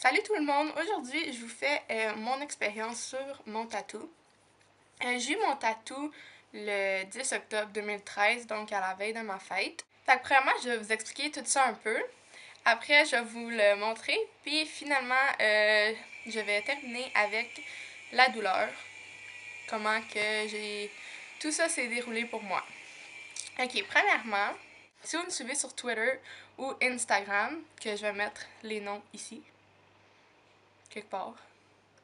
Salut tout le monde! Aujourd'hui, je vous fais mon expérience sur mon tatou. J'ai eu mon tatou le 10 octobre 2013, donc à la veille de ma fête. Fait que premièrement, je vais vous expliquer tout ça un peu. Après, je vais vous le montrer. Puis finalement, je vais terminer avec la douleur. Comment que tout ça s'est déroulé pour moi. Ok, premièrement, si vous me suivez sur Twitter ou Instagram, que je vais mettre les noms ici, quelque part,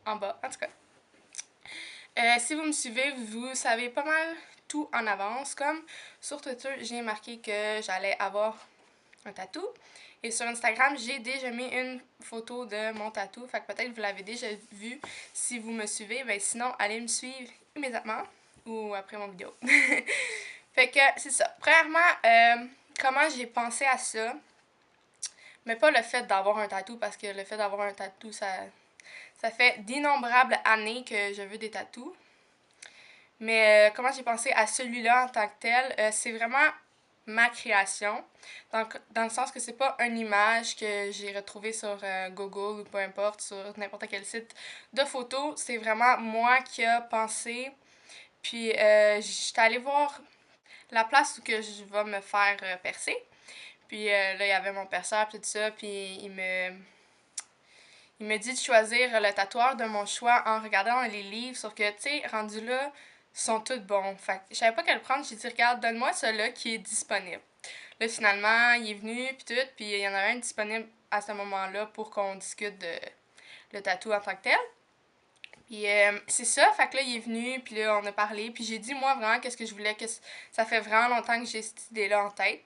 en bas, en tout cas. Si vous me suivez, vous savez pas mal tout en avance. Comme sur Twitter, j'ai marqué que j'allais avoir un tatou. Et sur Instagram, j'ai déjà mis une photo de mon tatou. Fait que peut-être que vous l'avez déjà vu si vous me suivez. Ben sinon, allez me suivre immédiatement ou après mon vidéo. Fait que c'est ça. Premièrement, comment j'ai pensé à ça. Mais pas le fait d'avoir un tatou, parce que le fait d'avoir un tatou, ça fait d'innombrables années que je veux des tatous. Mais comment j'ai pensé à celui-là en tant que tel, c'est vraiment ma création. Donc, dans le sens que c'est pas une image que j'ai retrouvée sur Google ou peu importe, sur n'importe quel site de photos. C'est vraiment moi qui a pensé. Puis, j'étais allée voir la place où que je vais me faire percer. Puis là, il y avait mon perceur et tout ça. Puis il me dit de choisir le tatoueur de mon choix en regardant dans les livres. Sauf que, tu sais, rendu là, sont tous bons. Fait que je savais pas quel prendre. J'ai dit, regarde, donne-moi celui-là qui est disponible. Là, finalement, il est venu, puis tout. Puis il y en avait un disponible à ce moment-là pour qu'on discute de le tatou en tant que tel. Puis c'est ça, fait que là, il est venu, puis là, on a parlé. Puis j'ai dit, moi, vraiment, qu'est-ce que je voulais. Ça fait vraiment longtemps que j'ai cette idée-là en tête.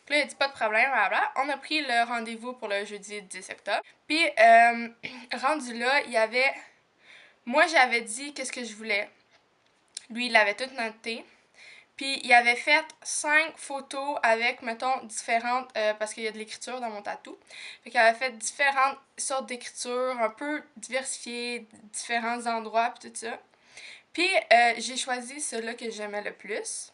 Puis là, il a dit pas de problème, blablabla. On a pris le rendez-vous pour le jeudi 10 octobre. Puis, rendu là, il y avait. Moi, j'avais dit qu'est-ce que je voulais. Lui, il avait tout noté. Puis, il avait fait 5 photos avec, mettons, différentes. Parce qu'il y a de l'écriture dans mon tatou. Fait qu'il avait fait différentes sortes d'écriture, un peu diversifiées, différents endroits, puis tout ça. Puis, j'ai choisi celui-là que j'aimais le plus.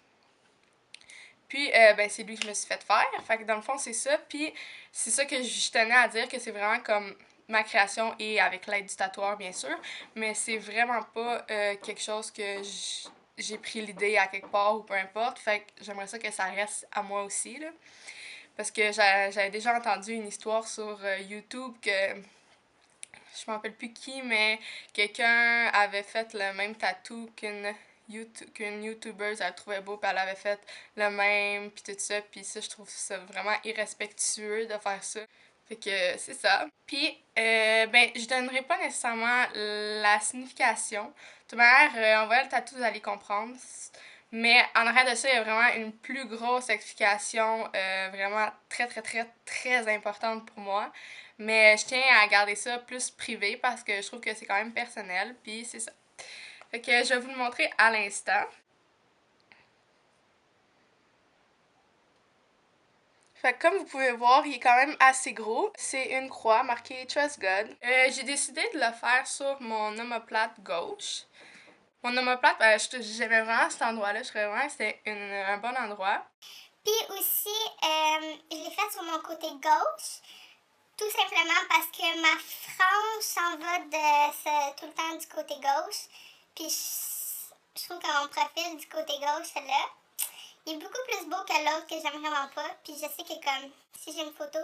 Puis, ben, c'est lui que je me suis fait faire. Fait que dans le fond, c'est ça. Puis, c'est ça que je tenais à dire, que c'est vraiment comme ma création et avec l'aide du tatoueur, bien sûr. Mais c'est vraiment pas quelque chose que j'ai pris l'idée à quelque part ou peu importe. Fait que j'aimerais ça que ça reste à moi aussi, là. Parce que j'avais déjà entendu une histoire sur YouTube que je me rappelle plus qui, mais quelqu'un avait fait le même tatou qu'une YouTuber, elle le trouvait beau, puis elle avait fait le même, puis tout ça, puis ça, je trouve ça vraiment irrespectueux de faire ça. Fait que c'est ça. Puis, ben, je donnerai pas nécessairement la signification. De toute manière, en voyant le tatou, vous allez comprendre. Mais en arrière de ça, il y a vraiment une plus grosse explication, vraiment très, très, très, très importante pour moi. Mais je tiens à garder ça plus privé parce que je trouve que c'est quand même personnel, puis c'est ça. Fait que je vais vous le montrer à l'instant. Fait que comme vous pouvez voir, il est quand même assez gros. C'est une croix marquée Trust God. J'ai décidé de le faire sur mon omoplate gauche. Mon omoplate, j'aimais vraiment cet endroit-là. Je trouvais vraiment que c'était un bon endroit. Puis aussi, je l'ai fait sur mon côté gauche, tout simplement parce que ma frange s'en va tout le temps du côté gauche. Puis je trouve que mon profil du côté gauche, là, il est beaucoup plus beau que l'autre que j'aime vraiment pas. Puis je sais que comme si j'ai une photo,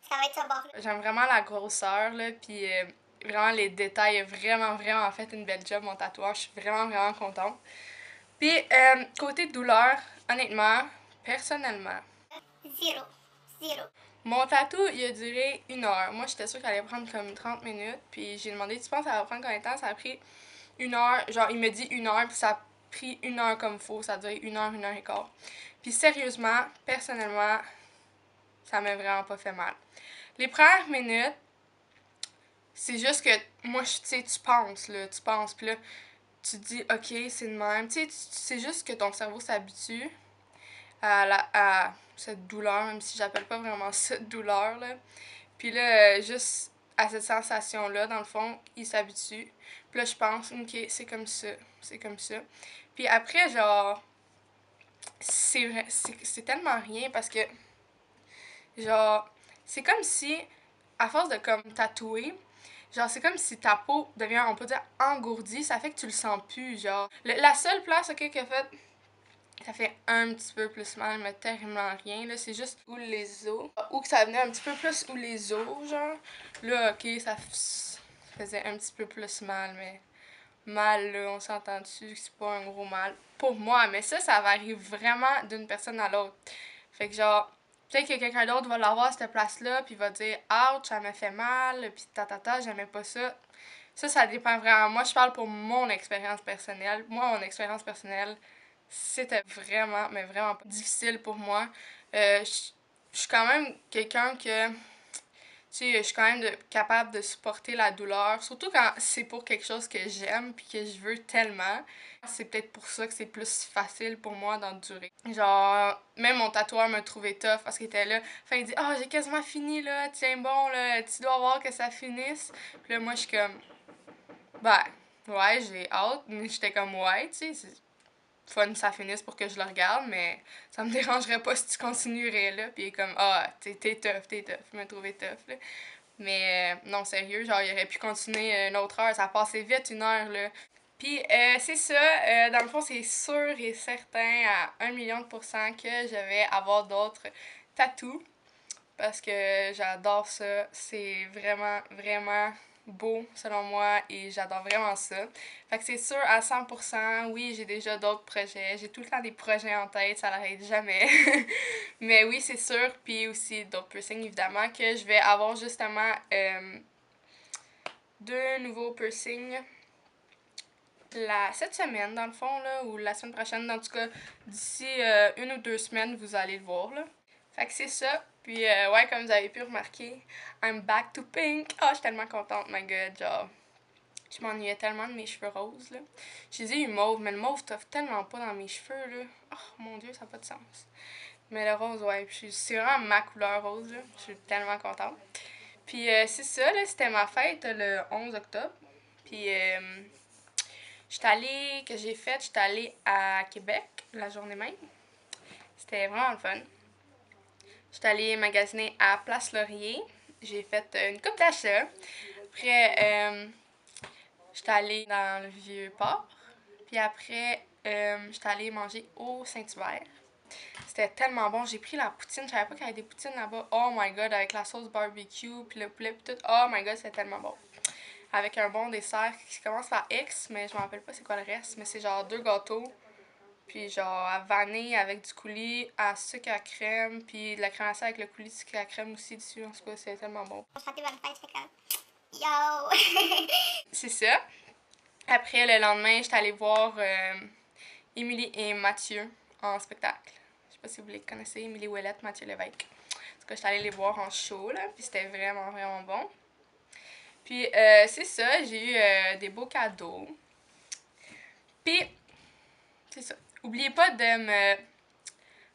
ça va être ce bord-là. J'aime vraiment la grosseur, là, puis vraiment les détails. Il a vraiment, vraiment fait une belle job, mon tatouage. Je suis vraiment, vraiment contente. Puis, côté douleur, honnêtement, personnellement, Zéro. Zéro. mon tatou, il a duré 1 heure. Moi, j'étais sûre qu'il allait prendre comme 30 minutes. Puis j'ai demandé, tu penses que ça va prendre combien de temps? Ça a pris 1 heure. Genre, il me dit 1 heure, puis ça a pris 1 heure comme faux. Ça a duré 1 heure, 1 heure et quart. Puis sérieusement, personnellement, ça m'a vraiment pas fait mal. Les premières minutes, c'est juste que moi, tu sais, tu penses, là, tu penses. Puis là, tu te dis, ok, c'est de même. Tu sais, c'est juste que ton cerveau s'habitue à cette douleur, même si j'appelle pas vraiment ça douleur, là. Puis là, juste à cette sensation-là, dans le fond, il s'habitue. Puis là, je pense, ok, c'est comme ça, c'est comme ça. Puis après, genre, c'est tellement rien parce que, genre, c'est comme si à force de comme tatouer, genre c'est comme si ta peau devient, on peut dire, engourdie, ça fait que tu le sens plus, genre. La seule place, ok, qui a fait, ça fait un petit peu plus mal, mais terriblement rien, là, c'est juste où les os, ou que ça venait un petit peu plus où les os, genre. Là, ok, ça faisait un petit peu plus mal, mais mal, là, on s'entend dessus que c'est pas un gros mal pour moi, mais ça varie vraiment d'une personne à l'autre. Fait que genre, peut-être que quelqu'un d'autre va l'avoir cette place-là, puis va dire ouch, ça me fait mal, puis ta, j'aimais pas ça. Ça dépend vraiment. Moi, je parle pour mon expérience personnelle. Moi, mon expérience personnelle, c'était vraiment, mais vraiment difficile pour moi. Je suis quand même quelqu'un que tu sais, je suis quand même capable de supporter la douleur, surtout quand c'est pour quelque chose que j'aime puis que je veux tellement. C'est peut-être pour ça que c'est plus facile pour moi d'endurer. Genre, même mon tatoueur me trouvait tough parce qu'il était là. Enfin, il dit ah, j'ai quasiment fini là, tiens bon, là, tu dois voir que ça finisse. Puis là, moi, je suis comme, bah, ouais, j'ai hâte, mais j'étais comme, ouais, tu sais, fun ça finisse pour que je le regarde, mais ça me dérangerait pas si tu continuerais là. Puis il est comme, ah, t'es tough, il m'a trouvé tough, là. Mais non, sérieux, genre, il aurait pu continuer une autre heure. Ça a passé vite, une heure, là. Puis c'est ça, dans le fond, c'est sûr et certain à 1 million de % que je vais avoir d'autres tatous. Parce que j'adore ça. C'est vraiment, vraiment beau selon moi et j'adore vraiment ça. Fait que c'est sûr à 100%, oui, j'ai déjà d'autres projets. J'ai tout le temps des projets en tête, ça n'arrête jamais. Mais oui, c'est sûr. Puis aussi d'autres piercings, évidemment, que je vais avoir justement 2 nouveaux piercings cette semaine, dans le fond, là, ou la semaine prochaine. En tout cas, d'ici 1 ou 2 semaines, vous allez le voir, là. Fait que c'est ça. Puis, ouais, comme vous avez pu remarquer, I'm back to pink. Oh, je suis tellement contente, my god. Genre, je m'ennuyais tellement de mes cheveux roses, là. J'ai dit mauve, mais le mauve t'offre tellement pas dans mes cheveux, là. Oh, mon dieu, ça n'a pas de sens. Mais le rose, ouais, c'est vraiment ma couleur rose, là. Je suis tellement contente. Puis, c'est ça, là, c'était ma fête le 11 octobre. Puis, j'étais allée à Québec la journée même. C'était vraiment le fun. J'étais allée magasiner à Place Laurier. J'ai fait une coupe d'achats. Après, j'étais allée dans le Vieux-Port. Puis après, j'étais allée manger au Saint-Hubert. C'était tellement bon. J'ai pris la poutine. Je savais pas qu'il y avait des poutines là-bas. Oh my god, avec la sauce barbecue, puis le poulet, puis tout. Oh my god, c'était tellement bon. Avec un bon dessert qui commence par X, mais je me rappelle pas c'est quoi le reste. Mais c'est genre 2 gâteaux. Puis genre à vanille avec du coulis, à sucre à crème, puis de la crème glacée avec le coulis de sucre à crème aussi dessus. En tout cas, c'est tellement bon. On chantait bonne fête, c'est comme yo! C'est ça. Après, le lendemain, j'étais allée voir Émilie et Mathieu en spectacle. Je sais pas si vous les connaissez, Émilie Ouellette, Mathieu Lévesque. En tout cas, j'étais allée les voir en show, là, puis c'était vraiment, vraiment bon. Puis c'est ça, j'ai eu des beaux cadeaux. Puis, c'est ça. Oubliez pas de me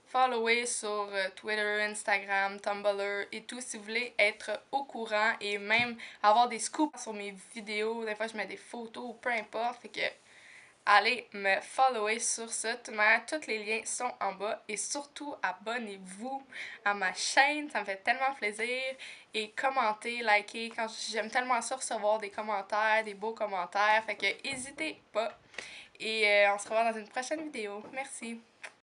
follower sur Twitter, Instagram, Tumblr et tout si vous voulez être au courant et même avoir des scoops sur mes vidéos. Des fois, je mets des photos, peu importe. Fait que allez me follower sur ça. De toute manière, tous les liens sont en bas. Et surtout, abonnez-vous à ma chaîne. Ça me fait tellement plaisir. Et commentez, likez. J'aime tellement ça recevoir des commentaires, des beaux commentaires. Fait que n'hésitez pas. Et on se revoit dans une prochaine vidéo. Merci.